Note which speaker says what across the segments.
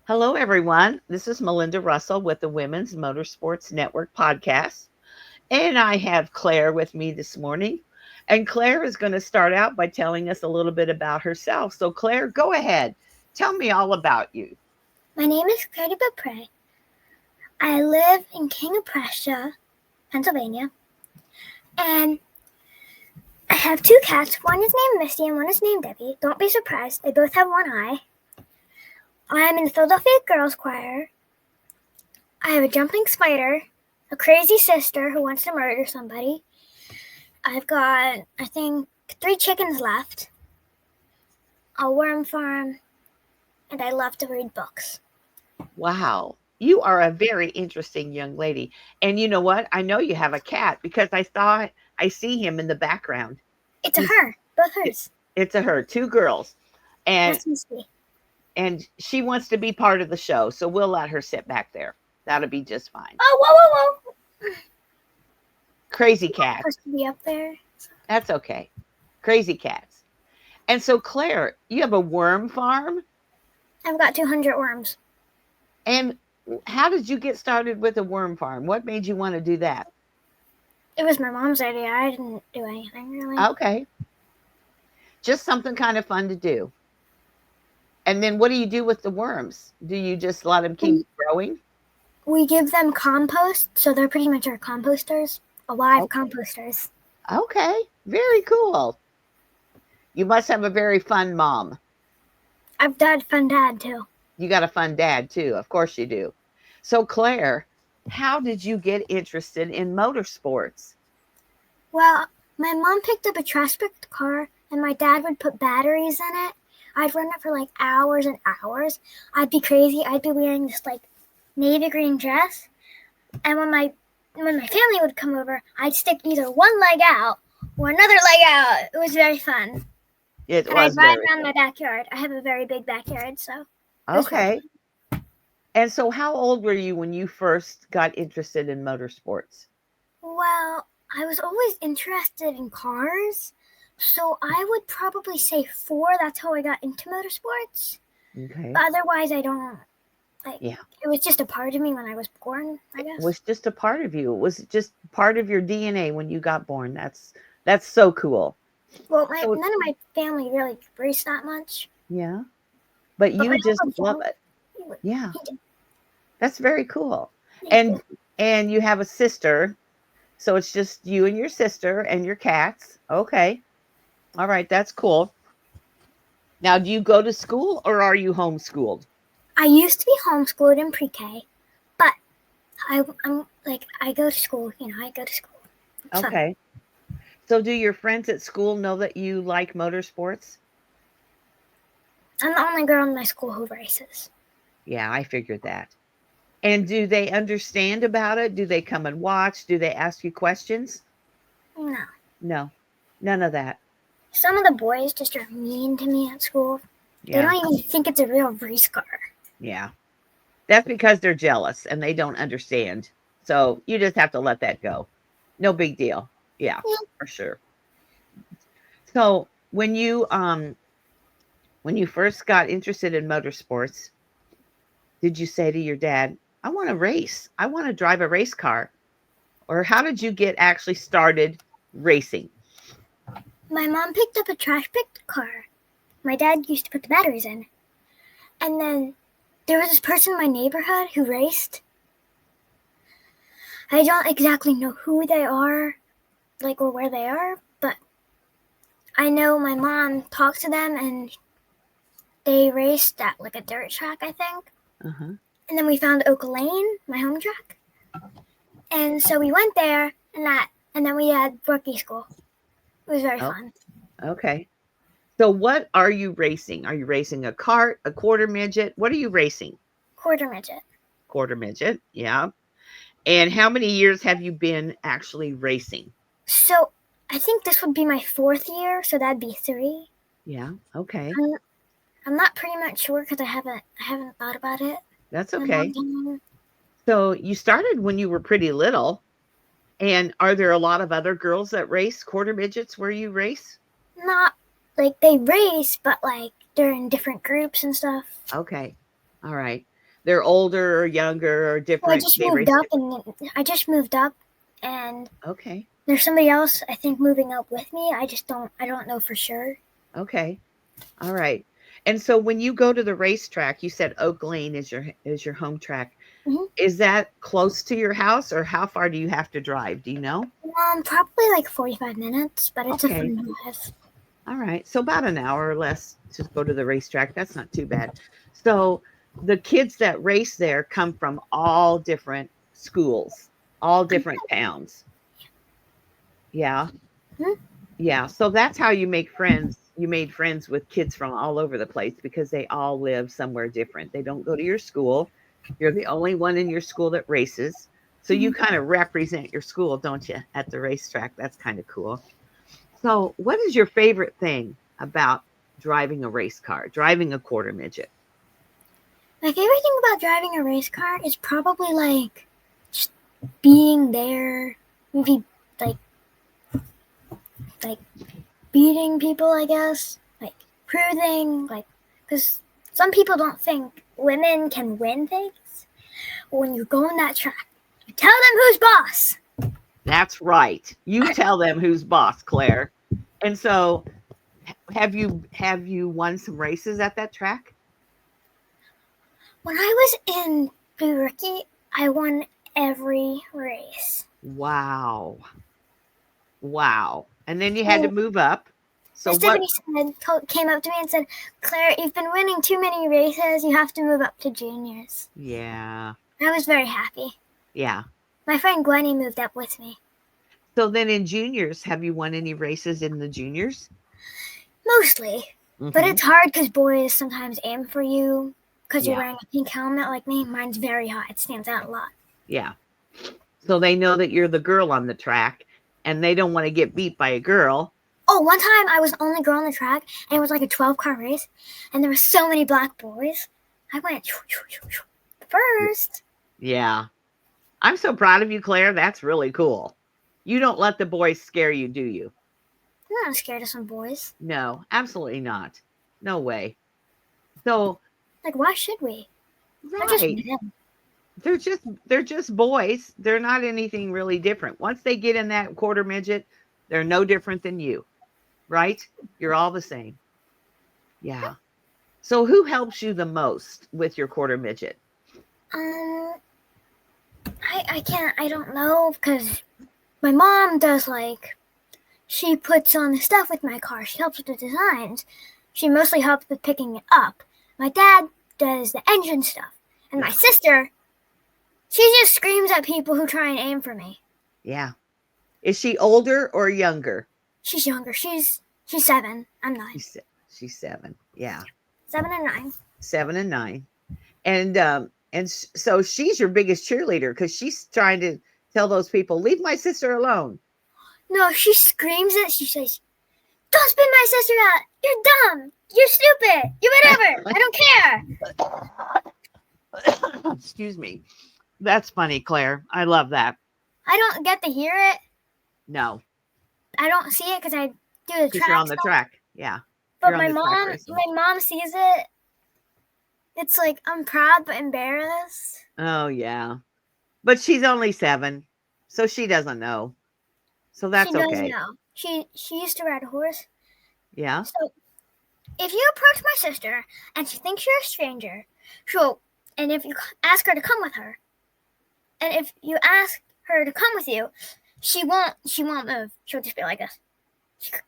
Speaker 1: Hello, everyone. This is Melinda Russell with the Women's Motorsports Network podcast. And I have Claire with me this morning. And Claire is going to start out by telling us a little bit about herself. So, Claire, go ahead. Tell me all about you.
Speaker 2: My name is Claire DeBeaupre. I live in King of Prussia, Pennsylvania, and I have two cats. One is named Misty and one is named Debbie. Don't be surprised, they both have one eye. I am in the Philadelphia Girls Choir. I have a jumping spider, a crazy sister who wants to murder somebody. I've got, I think, 3 chickens left, a worm farm, and I love to read books.
Speaker 1: Wow. You are a very interesting young lady. And you know what? I know you have a cat because I see him in the background.
Speaker 2: It's a her, both hers.
Speaker 1: It's a her, 2 girls. And
Speaker 2: That's Misty.
Speaker 1: And she wants to be part of the show, so we'll let her sit back there. That'll be just fine.
Speaker 2: Oh, whoa.
Speaker 1: Crazy cats.
Speaker 2: Supposed to be up there.
Speaker 1: That's okay. Crazy cats. And so, Claire, you have a worm farm?
Speaker 2: I've got 200 worms.
Speaker 1: And how did you get started with a worm farm? What made you want to do that?
Speaker 2: It was my mom's idea. I didn't do anything, really.
Speaker 1: Okay. Just something kind of fun to do. And then what do you do with the worms? Do you just let them keep growing?
Speaker 2: We give them compost, so they're pretty much our composters, alive composters.
Speaker 1: Okay, very cool. You must have a very fun mom.
Speaker 2: I've got a fun dad, too.
Speaker 1: You got a fun dad, too. Of course you do. So, Claire, how did you get interested in motorsports?
Speaker 2: Well, my mom picked up a trash-picked car, and my dad would put batteries in it. I'd run it for like hours and hours. I'd be crazy. I'd be wearing this like navy green dress. And when my family would come over, I'd stick either one leg out or another leg out. It was very fun. And I'd ride around my backyard. I have a very big backyard, so.
Speaker 1: Okay. And so how old were you when you first got interested in motorsports?
Speaker 2: Well, I was always interested in cars. So I would probably say 4. That's how I got into motorsports.
Speaker 1: Okay.
Speaker 2: But otherwise, I don't.
Speaker 1: Yeah.
Speaker 2: It was just a part of me when I was born, I guess.
Speaker 1: It was just a part of you. It was just part of your DNA when you got born. That's so cool.
Speaker 2: Well, none of my family really raced that much.
Speaker 1: Yeah. But you just love it. Yeah. That's very cool. And you have a sister. So it's just you and your sister and your cats. Okay. All right, that's cool. Now, do you go to school or are you homeschooled?
Speaker 2: I used to be homeschooled in pre-K, but I'm like I go to school. I go to school. It's
Speaker 1: okay. Fun. So, do your friends at school know that you like motorsports?
Speaker 2: I'm the only girl in my school who races.
Speaker 1: Yeah, I figured that. And do they understand about it? Do they come and watch? Do they ask you questions? No, none of that.
Speaker 2: Some of the boys just are mean to me at school. Yeah. They don't even think it's a real race car.
Speaker 1: Yeah. That's because they're jealous and they don't understand. So you just have to let that go. No big deal. Yeah. For sure. So when you first got interested in motorsports, did you say to your dad, I want to race. I want to drive a race car? Or how did you get actually started racing?
Speaker 2: My mom picked up a trash-picked car. My dad used to put the batteries in. And then there was this person in my neighborhood who raced. I don't exactly know who they are, or where they are, but I know my mom talked to them and they raced at a dirt track, I think.
Speaker 1: Uh-huh.
Speaker 2: And then we found Oak Lane, my home track. And so we went there and then we had rookie school. It was very fun.
Speaker 1: Okay. So what are you racing? Are you racing a kart, a quarter midget? What are you racing?
Speaker 2: Quarter midget.
Speaker 1: Quarter midget, yeah. And how many years have you been actually racing?
Speaker 2: So I think this would be my 4th year, so that'd be 3.
Speaker 1: Yeah, okay.
Speaker 2: I'm not pretty much sure because I haven't thought about it.
Speaker 1: That's okay. So you started when you were pretty little. And are there a lot of other girls that race quarter midgets where you race?
Speaker 2: Not they race, but they're in different groups and stuff.
Speaker 1: Okay. All right. They're older or younger or
Speaker 2: So
Speaker 1: different.
Speaker 2: I just moved up, and
Speaker 1: Okay.
Speaker 2: there's somebody else I think moving up with me. I don't know for sure.
Speaker 1: Okay. All right. And so when you go to the racetrack, you said Oak Lane is your home track.
Speaker 2: Mm-hmm.
Speaker 1: Is that close to your house, or how far do you have to drive? Do you know?
Speaker 2: Probably like 45 minutes, but it's a
Speaker 1: Okay.
Speaker 2: fun drive.
Speaker 1: All right. So about an hour or less to go to the racetrack. That's not too bad. So the kids that race there come from all different schools, all different towns. Yeah.
Speaker 2: Hmm?
Speaker 1: Yeah. So that's how you make friends. You made friends with kids from all over the place because they all live somewhere different. They don't go to your school. You're the only one in your school that races. So you kind of represent your school, don't you, at the racetrack? That's kind of cool. So, what is your favorite thing about driving a race car, driving a quarter midget?
Speaker 2: My favorite thing about driving a race car is probably like just being there, maybe like like beating people, I guess, like proving, like, because some people don't think women can win things. When you go on that track, you tell them who's boss.
Speaker 1: That's right. You tell them who's boss, Claire. And so, have you won some races at that track?
Speaker 2: When I was in Blue Rookie, I won every race.
Speaker 1: Wow. Wow. And then you had to move up. So
Speaker 2: Stephanie came up to me and said, "Claire, you've been winning too many races. You have to move up to juniors."
Speaker 1: Yeah.
Speaker 2: I was very happy.
Speaker 1: Yeah.
Speaker 2: My friend Gwenny moved up with me.
Speaker 1: So then in juniors, have you won any races in the juniors?
Speaker 2: Mostly. But it's hard because boys sometimes aim for you because you're wearing a pink helmet like me. Mine's very high. It stands out a lot.
Speaker 1: Yeah. So they know that you're the girl on the track and they don't want to get beat by a girl.
Speaker 2: Oh, one time I was the only girl on the track and it was like a 12-car race and there were so many black boys. I went first.
Speaker 1: Yeah. I'm so proud of you, Claire. That's really cool. You don't let the boys scare you, do you?
Speaker 2: I'm not scared of some boys.
Speaker 1: No, absolutely not. No way. So,
Speaker 2: like, why should we?
Speaker 1: right. They're just boys. They're not anything really different. Once they get in that quarter midget, they're no different than you. Right? You're all the same. Yeah. So who helps you the most with your quarter midget?
Speaker 2: I don't know because my mom does she puts on the stuff with my car. She helps with the designs. She mostly helps with picking it up. My dad does the engine stuff. And my sister, she just screams at people who try and aim for me.
Speaker 1: Yeah. Is she older or younger?
Speaker 2: She's younger. She's 7. I'm 9.
Speaker 1: She's 7. Yeah.
Speaker 2: 7 and 9.
Speaker 1: 7 and 9. And so she's your biggest cheerleader because she's trying to tell those people, leave my sister alone.
Speaker 2: No, she screams it. She says, don't spin my sister out. You're dumb. You're stupid. You're whatever. I
Speaker 1: don't care. Excuse me. That's funny, Claire. I love that.
Speaker 2: I don't get to hear it.
Speaker 1: No.
Speaker 2: I don't see it because I do the track.
Speaker 1: You're on the track. Yeah.
Speaker 2: But my mom sees it. It's like I'm proud but embarrassed.
Speaker 1: Oh, yeah. But she's only 7, so she doesn't know. So that's okay. She does know.
Speaker 2: She used to ride a horse.
Speaker 1: Yeah.
Speaker 2: So if you approach my sister and she thinks you're a stranger, and if you ask her to come with her, and if you ask her to come with you, she won't move. She'll just be like this.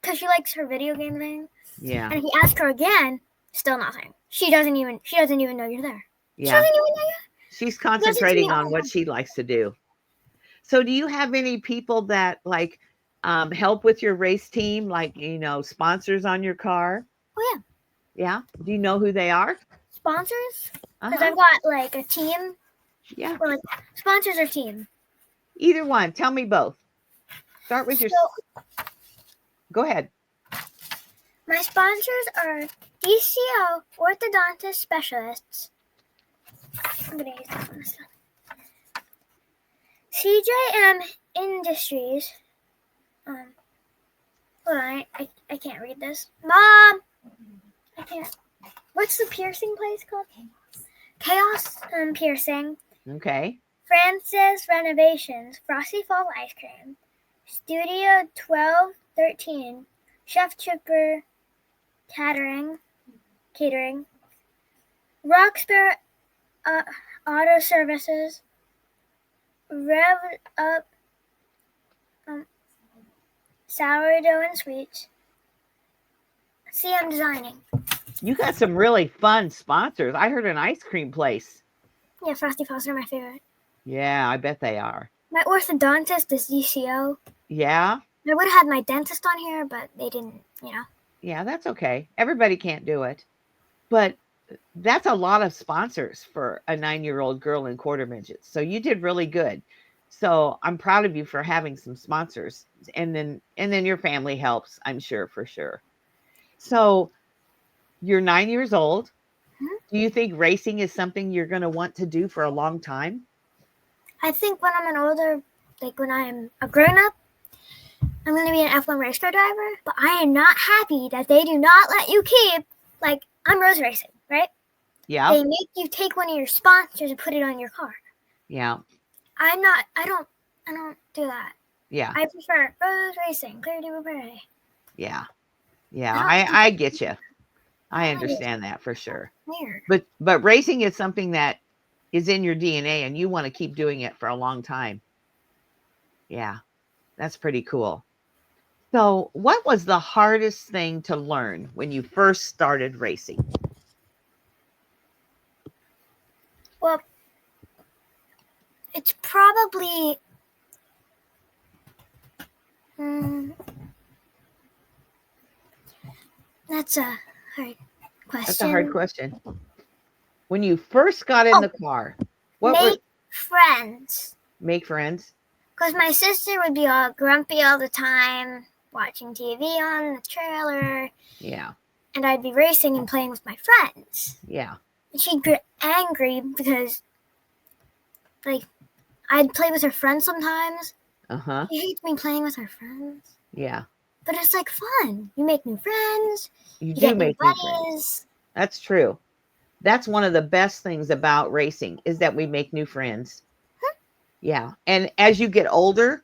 Speaker 2: Because she likes her video game thing.
Speaker 1: Yeah.
Speaker 2: And if you ask her again, still nothing. She doesn't even know you're there.
Speaker 1: Yeah.
Speaker 2: She doesn't even know you're there.
Speaker 1: She's concentrating on what she likes to do. So do you have any people that help with your race team, sponsors on your car?
Speaker 2: Oh, yeah.
Speaker 1: Yeah? Do you know who they are?
Speaker 2: Sponsors? Because I've got a team.
Speaker 1: Yeah.
Speaker 2: Or sponsors or team?
Speaker 1: Either one. Tell me both. Start with your... Go ahead.
Speaker 2: My sponsors are DCO Orthodontist Specialists. I'm going to use that one. CJM Industries. Hold on, I can't read this. Mom! I can't. What's the piercing place called? Chaos Piercing,
Speaker 1: Okay.
Speaker 2: Francis Renovations, Frosty Fall Ice Cream, Studio 1213, Chef Chipper Catering, Roxbury Auto Services, Rev Up Sourdough and Sweets, CM Designing.
Speaker 1: You got some really fun sponsors. I heard an ice cream place.
Speaker 2: Yeah, Frosty Falls are my favorite.
Speaker 1: Yeah, I bet they are.
Speaker 2: My orthodontist is DCO.
Speaker 1: Yeah?
Speaker 2: I would have had my dentist on here, but they didn't,
Speaker 1: Yeah, that's okay. Everybody can't do it. But that's a lot of sponsors for a 9-year-old girl in quarter midgets. So you did really good. So I'm proud of you for having some sponsors. And then your family helps, I'm sure, for sure. So you're 9 years old. Do you think racing is something you're going to want to do for a long time?
Speaker 2: I think when I'm an older, like when I'm a grown-up, I'm going to be an F1 race car driver, but I am not happy that they do not let you keep, like, I'm Rose Racing, right?
Speaker 1: Yeah.
Speaker 2: They make you take one of your sponsors and put it on your car.
Speaker 1: Yeah.
Speaker 2: I don't do that.
Speaker 1: Yeah.
Speaker 2: I prefer Rose Racing, Claire DeBeaupre.
Speaker 1: Yeah. Yeah, I get you. I understand that for sure.
Speaker 2: Weird.
Speaker 1: But racing is something that is in your DNA and you want to keep doing it for a long time. Yeah. That's pretty cool. So, what was the hardest thing to learn when you first started racing?
Speaker 2: Well, it's probably that's a hard question.
Speaker 1: That's a hard question. When you first got in the car,
Speaker 2: friends.
Speaker 1: Make friends?
Speaker 2: Because my sister would be all grumpy all the time, watching TV on the trailer.
Speaker 1: Yeah.
Speaker 2: And I'd be racing and playing with my friends.
Speaker 1: Yeah.
Speaker 2: And she'd get angry because, like, I'd play with her friends sometimes.
Speaker 1: Uh-huh.
Speaker 2: She hates me playing with her friends.
Speaker 1: Yeah.
Speaker 2: But it's, like, fun. You make new friends.
Speaker 1: You do
Speaker 2: get
Speaker 1: make new friends. That's true. That's one of the best things about racing is that we make new friends. Yeah. And as you get older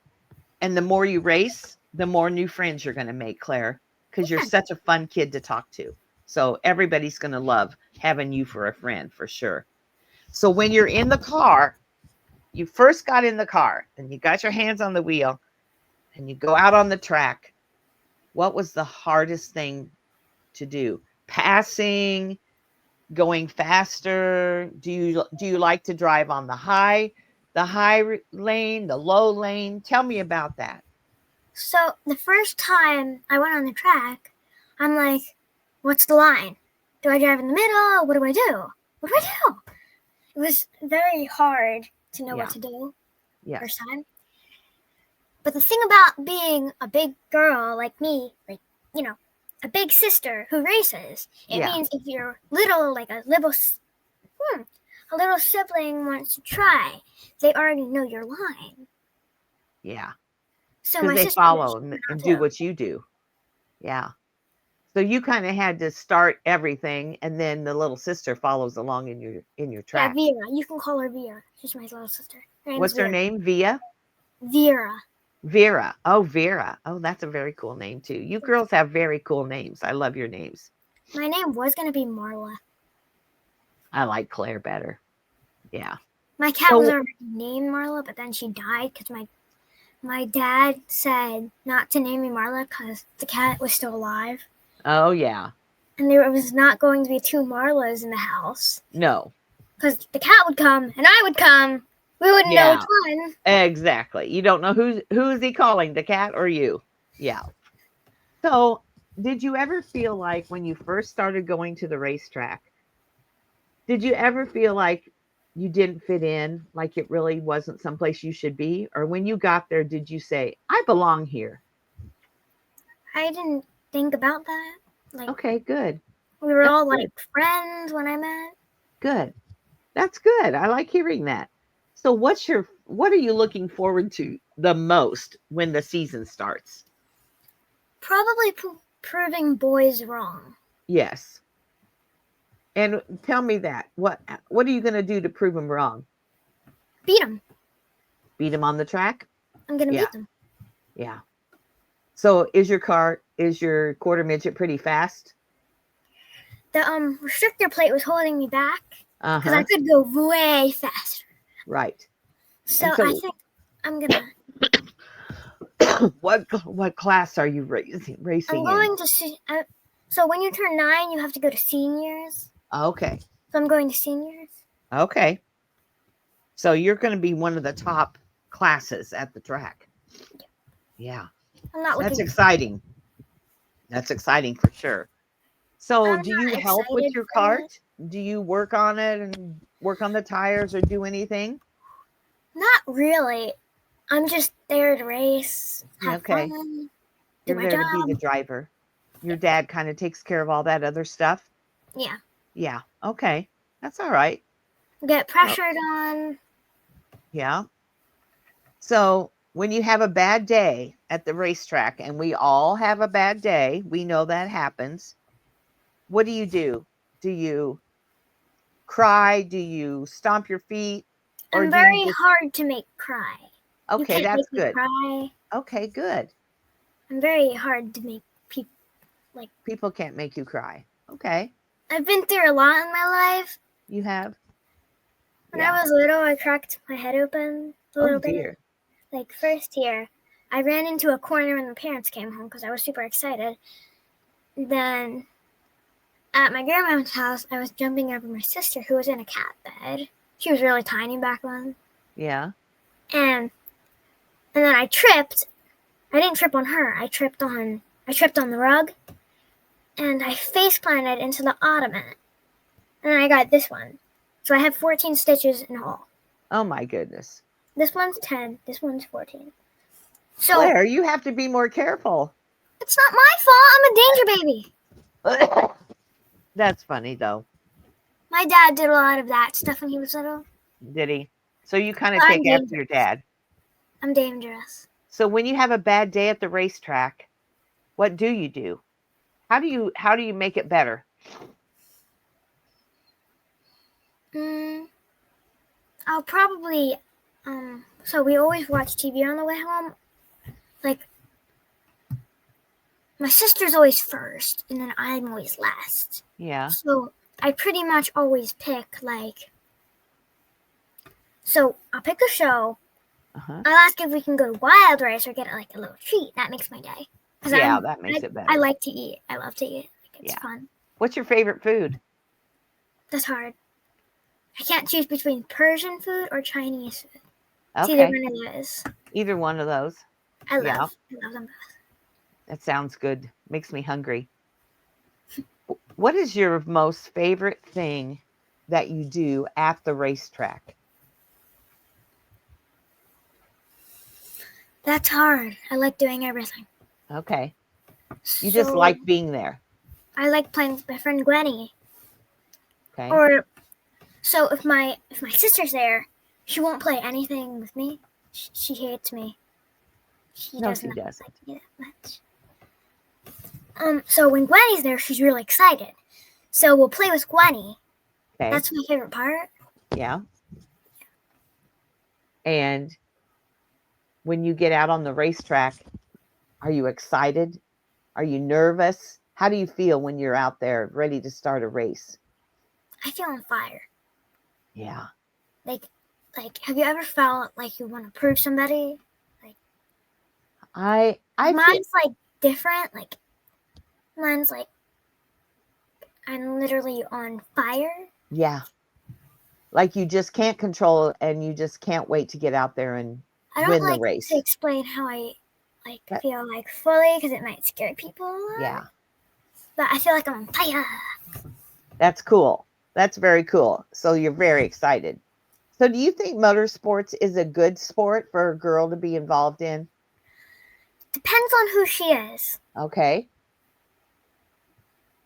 Speaker 1: and the more you race, the more new friends you're going to make, Claire, because you're such a fun kid to talk to. So everybody's going to love having you for a friend for sure. So when you're in the car, you first got in the car and you got your hands on the wheel and you go out on the track. What was the hardest thing to do? Passing, going faster? Do you like to drive on the high lane, the low lane? Tell me about that.
Speaker 2: So the first time I went on the track, I'm like, what's the line? Do I drive in the middle? What do I do? It was very hard to know what to do first time. But the thing about being a big girl like me, like, a big sister who races, it means if you're little, like a little sibling wants to try, they already know your line.
Speaker 1: Yeah.
Speaker 2: So
Speaker 1: because they follow and do what you do. Yeah. So you kind of had to start everything, and then the little sister follows along in your track.
Speaker 2: Yeah, Vera. You can call her Vera. She's my little sister.
Speaker 1: What's her name? Via?
Speaker 2: Vera.
Speaker 1: Vera. Oh, Vera. Oh, that's a very cool name too. You girls have very cool names. I love your names.
Speaker 2: My name was going to be Marla.
Speaker 1: I like Claire better. Yeah.
Speaker 2: My cat was already named Marla, but then she died because my dad said not to name me Marla because the cat was still alive.
Speaker 1: Oh, yeah.
Speaker 2: And there was not going to be two Marlas in the house.
Speaker 1: No.
Speaker 2: Because the cat would come and I would come. We wouldn't know which one.
Speaker 1: Exactly. You don't know who's he calling, the cat or you. Yeah. So did you ever feel like when you first started going to the racetrack, did you ever feel like you didn't fit in, like it really wasn't someplace you should be? Or when you got there, did you say, I belong here?
Speaker 2: I didn't think about that.
Speaker 1: Okay, good.
Speaker 2: We were all like friends when I met.
Speaker 1: Good. That's good. I like hearing that. So what are you looking forward to the most when the season starts?
Speaker 2: Probably proving boys wrong.
Speaker 1: Yes. And tell me that. What are you going to do to prove them wrong?
Speaker 2: Beat them.
Speaker 1: Beat them on the track?
Speaker 2: I'm gonna
Speaker 1: Yeah.
Speaker 2: beat them.
Speaker 1: Yeah. So is your quarter midget pretty fast?
Speaker 2: The restrictor plate was holding me back because I
Speaker 1: Uh-huh.
Speaker 2: could go way faster.
Speaker 1: Right.
Speaker 2: So,
Speaker 1: And so
Speaker 2: I think I'm gonna.
Speaker 1: what class are you racing
Speaker 2: I'm
Speaker 1: in?
Speaker 2: going to see. So when you turn 9, you have to go to seniors.
Speaker 1: Okay.
Speaker 2: So I'm going to seniors.
Speaker 1: Okay. So you're going to be one of the top classes at the track. Yeah.
Speaker 2: I'm not
Speaker 1: That's
Speaker 2: looking.
Speaker 1: exciting. That's exciting for sure. So
Speaker 2: I'm
Speaker 1: do
Speaker 2: not
Speaker 1: you help with
Speaker 2: excited
Speaker 1: your
Speaker 2: for it.
Speaker 1: kart? Do you work on it and work on the tires or do anything?
Speaker 2: Not really. I'm just there to race, have
Speaker 1: Okay.
Speaker 2: fun, do
Speaker 1: You're
Speaker 2: my
Speaker 1: there to be the
Speaker 2: job.
Speaker 1: driver. Your dad kind of takes care of all that other stuff.
Speaker 2: Yeah.
Speaker 1: Yeah. Okay. That's all right.
Speaker 2: Get
Speaker 1: Well,
Speaker 2: pressured on.
Speaker 1: yeah. So when you have a bad day at the racetrack, and we all have a bad day, we know that happens. What do? Do you cry? Do you stomp your feet? Or
Speaker 2: I'm
Speaker 1: do you
Speaker 2: very
Speaker 1: just,
Speaker 2: hard to make cry. You
Speaker 1: okay,
Speaker 2: can't
Speaker 1: that's
Speaker 2: make me
Speaker 1: good.
Speaker 2: cry.
Speaker 1: Okay, good.
Speaker 2: I'm very hard to make people like.
Speaker 1: People can't make you cry. Okay.
Speaker 2: I've been through a lot in my life.
Speaker 1: You have?
Speaker 2: When
Speaker 1: Yeah.
Speaker 2: I was little, I cracked my head open a
Speaker 1: Oh,
Speaker 2: little bit.
Speaker 1: dear.
Speaker 2: Like first year, I ran into a corner when the parents came home because I was super excited. Then at my grandma's house, I was jumping over my sister who was in a cat bed. She was really tiny back then.
Speaker 1: Yeah.
Speaker 2: And then I tripped. I didn't trip on her. I tripped on the rug, and I face planted into the ottoman. And then I got this one. So I have 14 stitches in all.
Speaker 1: Oh, my goodness.
Speaker 2: This one's 10. This one's 14. So
Speaker 1: Claire, you have to be more careful.
Speaker 2: it's not my fault. I'm a danger baby.
Speaker 1: That's funny, though.
Speaker 2: My dad did a lot of that stuff when he was little.
Speaker 1: Did he? So you kind of
Speaker 2: I'm
Speaker 1: take after
Speaker 2: dangerous.
Speaker 1: your dad.
Speaker 2: I'm dangerous.
Speaker 1: So when you have a bad day at the racetrack, what do you do? How do you make it better?
Speaker 2: I'll probably so we always watch TV on the way home. Like my sister's always first and then I'm always last.
Speaker 1: Yeah.
Speaker 2: So I pretty much always pick so I'll pick a show.
Speaker 1: Uh-huh.
Speaker 2: I'll ask if we can go to Wild Rice or get like a little treat. That makes my day.
Speaker 1: Yeah, that makes it better.
Speaker 2: I like to eat. I love to eat. It's fun.
Speaker 1: What's your favorite food?
Speaker 2: That's hard. I can't choose between Persian food or Chinese food. It's
Speaker 1: Okay.
Speaker 2: either one of those.
Speaker 1: Either one of those.
Speaker 2: I love them both.
Speaker 1: That sounds good. Makes me hungry. What is your most favorite thing that you do at the racetrack?
Speaker 2: That's hard. I like doing everything.
Speaker 1: Okay. You just like being there.
Speaker 2: I like playing with my friend Gwenny.
Speaker 1: Okay.
Speaker 2: Or so if my sister's there, she won't play anything with me. She hates me. She doesn't like me that much. So when Gwenny's there, she's really excited. So we'll play with Gwenny.
Speaker 1: Okay.
Speaker 2: That's my favorite part.
Speaker 1: Yeah. And when you get out on the racetrack, are you excited? Are you nervous? How do you feel when you're out there ready to start a race?
Speaker 2: I feel on fire.
Speaker 1: Yeah.
Speaker 2: Like have you ever felt like you want to prove somebody? Like mine's like different. Like mine's like I'm literally on fire.
Speaker 1: Yeah. Like you just can't control it and you just can't wait to get out there and win the race.
Speaker 2: To explain how I feel like fully because it might scare people a lot.
Speaker 1: Yeah.
Speaker 2: But I feel like I'm on fire.
Speaker 1: That's cool. That's very cool. So you're very excited. So do you think motorsports is a good sport for a girl to be involved in?
Speaker 2: Depends on who she is.
Speaker 1: Okay.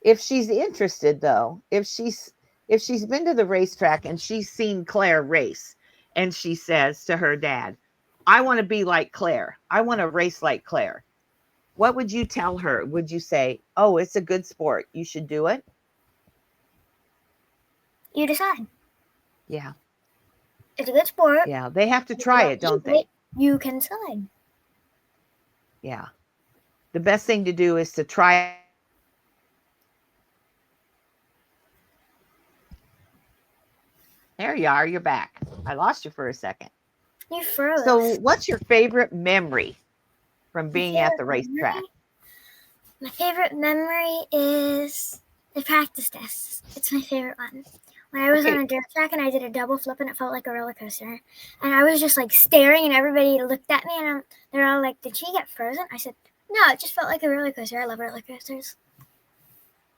Speaker 1: If she's interested though, if she's been to the racetrack and she's seen Claire race and she says to her dad, I want to be like Claire. I want to race like Claire. What would you tell her? Would you say, oh, it's a good sport, you should do it?
Speaker 2: You decide.
Speaker 1: Yeah.
Speaker 2: It's a good sport.
Speaker 1: Yeah. They have to
Speaker 2: If you
Speaker 1: try it, don't they?
Speaker 2: You can decide.
Speaker 1: Yeah. The best thing to do is to try. There you are. You're back. I lost you for a second.
Speaker 2: You froze.
Speaker 1: So, what's your favorite memory from being at the racetrack?
Speaker 2: My favorite memory is the practice tests. It's my favorite one. When I was on a dirt track and I did a double flip and it felt like a roller coaster. And I was just like staring and everybody looked at me and they're all like, did she get frozen? I said, no, it just felt like a roller coaster. I love roller coasters.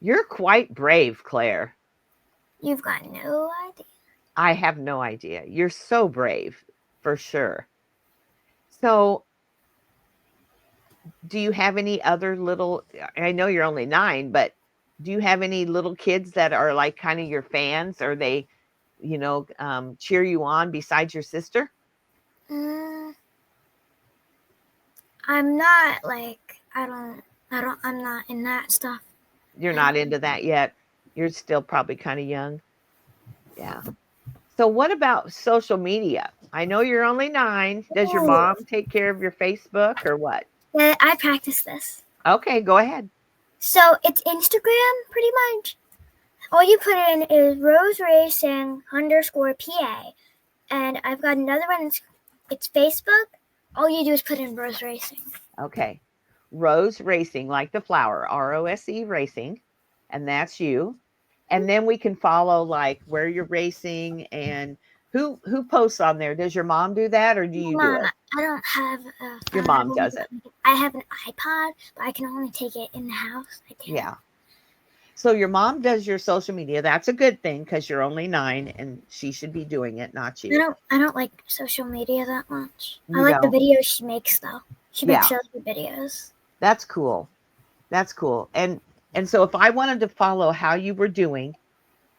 Speaker 1: You're quite brave, Claire.
Speaker 2: You've got no idea.
Speaker 1: I have no idea. You're so brave, for sure. So, do you have any other little, I know you're only 9, but do you have any little kids that are like kind of your fans, or they, cheer you on besides your sister?
Speaker 2: I'm not like, I'm not in that stuff.
Speaker 1: You're not into that yet. You're still probably kind of young. Yeah. So what about social media? I know you're only 9. Does your mom take care of your Facebook or what?
Speaker 2: Yeah, I practice this.
Speaker 1: Okay, go ahead.
Speaker 2: So it's Instagram, pretty much. All you put in is RoseRacing_PA. And I've got another one. It's Facebook. All you do is put in Rose Racing.
Speaker 1: Okay. Rose Racing, like the flower, ROSE Racing. And that's you. And then we can follow like where you're racing and who posts on there. Does your mom do that or do you do it?
Speaker 2: I don't have a phone.
Speaker 1: Your mom does it.
Speaker 2: I have an iPod, but I can only take it in the house. I can't.
Speaker 1: Yeah. So your mom does your social media. That's a good thing because you're only 9 and she should be doing it, not you.
Speaker 2: I don't like social media that much. I like the videos she makes though. She makes really good videos.
Speaker 1: That's cool. That's cool. And so if I wanted to follow how you were doing,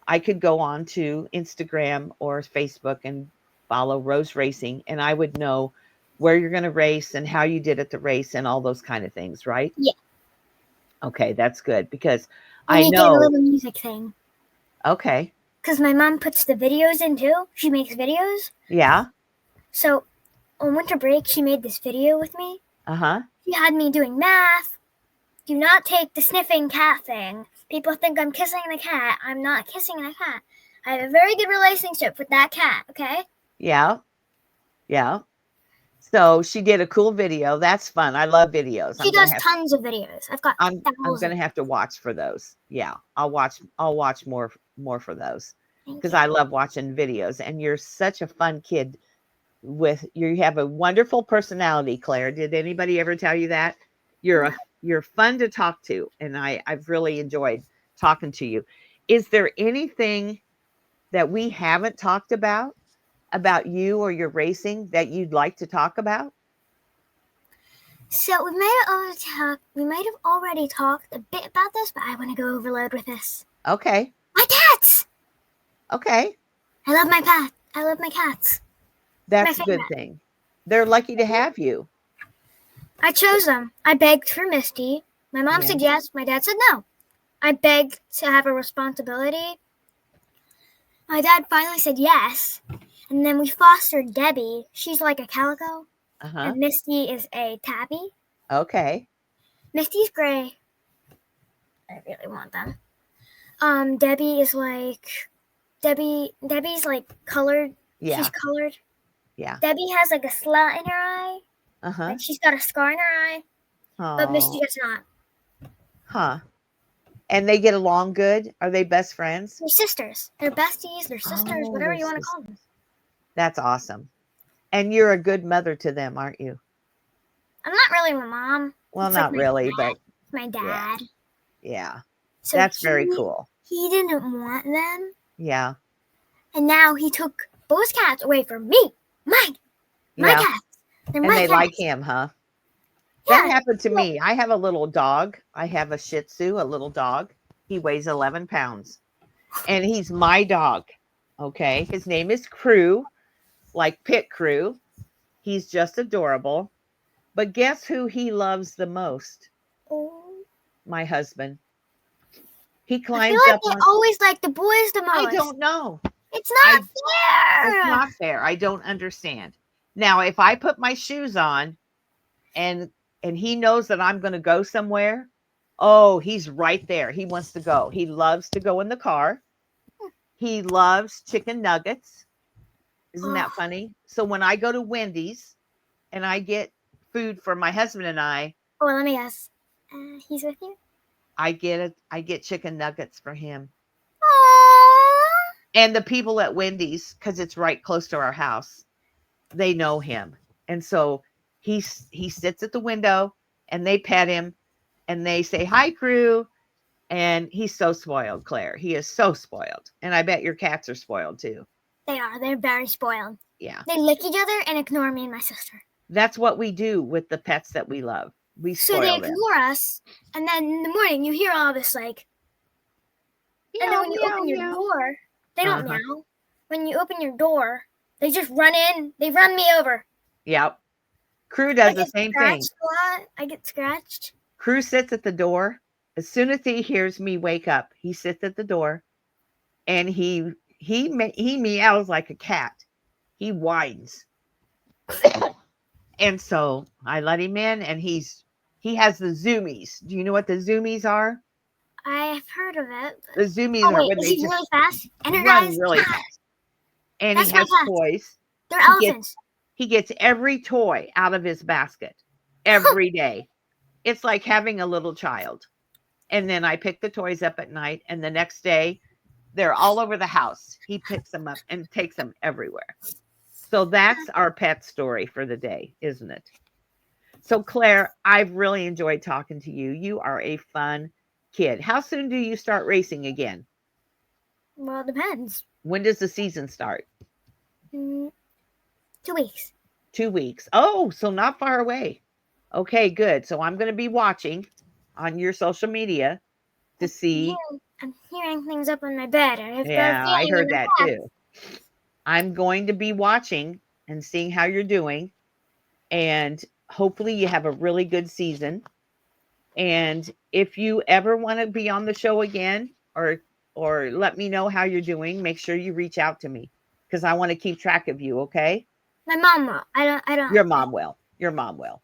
Speaker 1: I could go on to Instagram or Facebook and follow Rose Racing, and I would know where you're going to race and how you did at the race and all those kind of things, right?
Speaker 2: Yeah.
Speaker 1: Okay, that's good because
Speaker 2: I know. Get a little music thing.
Speaker 1: Okay.
Speaker 2: Because my mom puts the videos in too. She makes videos.
Speaker 1: Yeah.
Speaker 2: So on winter break, she made this video with me.
Speaker 1: Uh-huh.
Speaker 2: She had me doing math. Do not take the sniffing cat thing. People think I'm kissing the cat. I'm not kissing the cat. I have a very good relationship with that cat, okay?
Speaker 1: Yeah. Yeah. So she did a cool video. That's fun. I love videos.
Speaker 2: She does tons of videos. I'm
Speaker 1: going to have to watch for those. Yeah. I'll watch more for those because I love watching videos, and you're such a fun kid you have a wonderful personality, Claire. Did anybody ever tell you that? You're fun to talk to, and I've really enjoyed talking to you. Is there anything that we haven't talked about you or your racing that you'd like to talk about?
Speaker 2: So we might have already talked a bit about this, but I want to go overload with this.
Speaker 1: Okay.
Speaker 2: My cats.
Speaker 1: Okay.
Speaker 2: I love my pet. I love my cats.
Speaker 1: That's a good thing. They're lucky to have you.
Speaker 2: I chose them. I begged for Misty. My mom said yes. My dad said no. I begged to have a responsibility. My dad finally said yes. And then we fostered Debbie. She's like a calico. Uh-huh. And Misty is a tabby.
Speaker 1: Okay.
Speaker 2: Misty's gray. I really want them. Debbie's like colored.
Speaker 1: Yeah.
Speaker 2: She's colored.
Speaker 1: Yeah.
Speaker 2: Debbie has like a slat in her eye.
Speaker 1: Uh-huh.
Speaker 2: Like she's got a scar in her eye. Oh. But Misty does not.
Speaker 1: Huh. And they get along good? Are they best friends?
Speaker 2: They're sisters. They're besties. They're sisters. Whatever you want to call them.
Speaker 1: That's awesome. And you're a good mother to them, aren't you?
Speaker 2: I'm not really my mom.
Speaker 1: Well, it's not like really, but
Speaker 2: my dad.
Speaker 1: Yeah. So that's very cool.
Speaker 2: He didn't want them.
Speaker 1: Yeah.
Speaker 2: And now he took those cats away from me. My cats.
Speaker 1: And they like him, huh? Yeah. That happened to me. I have a little dog. I have a Shih Tzu, a little dog. He weighs 11 pounds. And he's my dog. Okay. His name is Crew, like Pit Crew. He's just adorable. But guess who he loves the most?
Speaker 2: Oh.
Speaker 1: My husband. He
Speaker 2: I feel
Speaker 1: climbs
Speaker 2: like
Speaker 1: up
Speaker 2: they
Speaker 1: on.
Speaker 2: always like the boys the
Speaker 1: I
Speaker 2: most.
Speaker 1: don't know.
Speaker 2: It's
Speaker 1: I
Speaker 2: not
Speaker 1: It's
Speaker 2: fair.
Speaker 1: not fair. I don't understand. Now, if I put my shoes on and he knows that I'm going to go somewhere, oh, he's right there. He wants to go. He loves to go in the car. He loves chicken nuggets. Isn't that
Speaker 2: Oh,
Speaker 1: funny? So when I go to Wendy's and I get food for my husband and
Speaker 2: oh, let me guess. He's with you?
Speaker 1: I get chicken nuggets for him.
Speaker 2: Aww.
Speaker 1: And the people at Wendy's, because it's right close to our house, they know him. And so he sits at the window and they pet him and they say, "Hi, crew." And he's so spoiled, Claire. He is so spoiled. And I bet your cats are spoiled too.
Speaker 2: They are. They're very spoiled.
Speaker 1: Yeah.
Speaker 2: They lick each other and ignore me and my sister.
Speaker 1: That's what we do with the pets that we love. We
Speaker 2: So they
Speaker 1: spoil them.
Speaker 2: ignore us, and then in the morning you hear all this like, and then
Speaker 1: Meow,
Speaker 2: when you
Speaker 1: meow,
Speaker 2: open your
Speaker 1: meow.
Speaker 2: door, they don't
Speaker 1: Uh-huh.
Speaker 2: meow. When you open your door, they just run in. They run me over.
Speaker 1: Yep. Crew does
Speaker 2: I
Speaker 1: the
Speaker 2: get
Speaker 1: same thing.
Speaker 2: scratched a lot. I get scratched.
Speaker 1: Crew sits at the door. As soon as he hears me wake up, he sits at the door and he meows like a cat. He whines. And so I let him in and he has the zoomies. Do you know what the zoomies are?
Speaker 2: I've heard of it.
Speaker 1: The zoomies
Speaker 2: Oh
Speaker 1: are
Speaker 2: wait,
Speaker 1: when
Speaker 2: is
Speaker 1: they
Speaker 2: he
Speaker 1: just
Speaker 2: really fast?
Speaker 1: run
Speaker 2: Energized?
Speaker 1: really fast. And
Speaker 2: That's
Speaker 1: he
Speaker 2: my
Speaker 1: has
Speaker 2: cat.
Speaker 1: toys.
Speaker 2: They're
Speaker 1: He gets,
Speaker 2: elephants.
Speaker 1: he gets every toy out of his basket every day. It's like having a little child. And then I pick the toys up at night, and the next day they're all over the house. He picks them up and takes them everywhere. So that's our pet story for the day, isn't it? So, Claire, I've really enjoyed talking to you. You are a fun kid. How soon do you start racing again?
Speaker 2: Well, it depends.
Speaker 1: When does the season start?
Speaker 2: 2 weeks.
Speaker 1: 2 weeks. Oh, so not far away. Okay, good. So I'm going to be watching on your social media to see.
Speaker 2: I'm hearing things up on my bed. I've got a
Speaker 1: Yeah, I
Speaker 2: feeling in
Speaker 1: heard
Speaker 2: my
Speaker 1: that
Speaker 2: head.
Speaker 1: too. I'm going to be watching and seeing how you're doing. And hopefully you have a really good season. And if you ever want to be on the show again or let me know how you're doing, make sure you reach out to me because I want to keep track of you, okay?
Speaker 2: My mom will. I don't.
Speaker 1: Your mom will. Your mom will.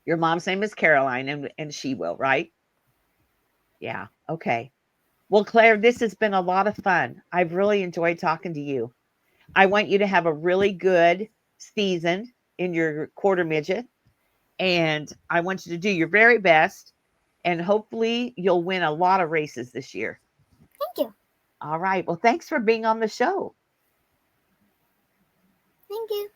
Speaker 1: Your mom's name is Caroline and she will, right? Yeah. Okay. Well, Claire, this has been a lot of fun. I've really enjoyed talking to you. I want you to have a really good season in your quarter midget. And I want you to do your very best. And hopefully you'll win a lot of races this year.
Speaker 2: Thank you.
Speaker 1: All right. Well, thanks for being on the show.
Speaker 2: Thank you.